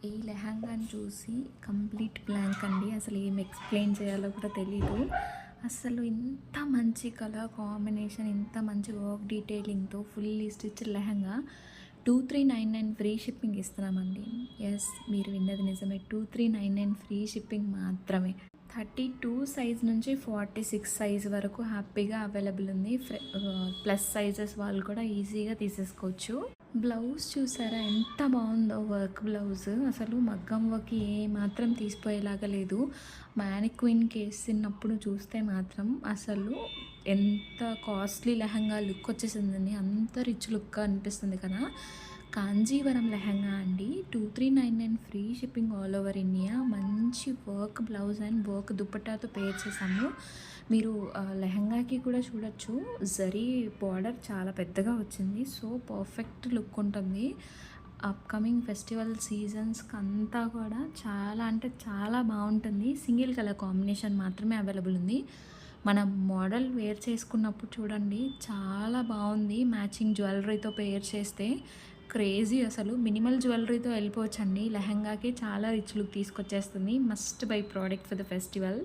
ఈ లెహంగాని చూసి complete blank అండి. అసలు ఏం ఎక్స్‌ప్లెయిన్ చేయాలో కూడా తెలీదు. అసలు ఇంత మంచి కలర్ కాంబినేషన్, ఇంత మంచి వర్క్ డీటెయిలింగ్‌తో fully stitched lehenga 2399 free shipping ఇస్తున్నామండి. యెస్, మీరు విన్నది నిజమే. 2399 ఫ్రీ షిప్పింగ్ మాత్రమే. 32 సైజ్ నుంచి 46 సైజ్ వరకు హ్యాపీగా అవైలబుల్ ఉంది. ప్లస్ సైజెస్ వాళ్ళు కూడా ఈజీగా తీసేసుకోవచ్చు. బ్లౌజ్ చూసారా ఎంత బాగుందో, వర్క్ బ్లౌజ్ అసలు మగ్గం వర్క్ ఏ మాత్రం తీసిపోయేలాగా లేదు. మ్యానిక్విన్కి వేసినప్పుడు చూస్తే మాత్రం అసలు ఎంత కాస్ట్లీ లెహంగా లుక్ వచ్చేసిందండి. అంత రిచ్ లుక్ అనిపిస్తుంది కదా. కాంజీవరం లెహంగా అండి. 2399 free shipping all over India. మంచి వర్క్ బ్లౌజ్ అండ్ వర్క్ దుపట్టాతో పేర్ చేసాము. మీరు లెహంగాకి కూడా చూడొచ్చు, జరీ బార్డర్ చాలా పెద్దగా వచ్చింది. సో పర్ఫెక్ట్ లుక్ ఉంటుంది. అప్కమింగ్ ఫెస్టివల్ సీజన్స్కి అంతా కూడా చాలా అంటే చాలా బాగుంటుంది. సింగిల్ కలర్ కాంబినేషన్ మాత్రమే అవైలబుల్ ఉంది. మనం మోడల్ వేర్ చేసుకున్నప్పుడు చూడండి చాలా బాగుంది. మ్యాచింగ్ జ్యువెలరీతో పేర్ చేస్తే క్రేజీ. అసలు మినిమల్ జ్యువెలరీతో వెళ్ళిపోవచ్చండి. లెహంగాకి చాలా రిచ్ లుక్ తీసుకొచ్చేస్తుంది. Must buy product for the festival.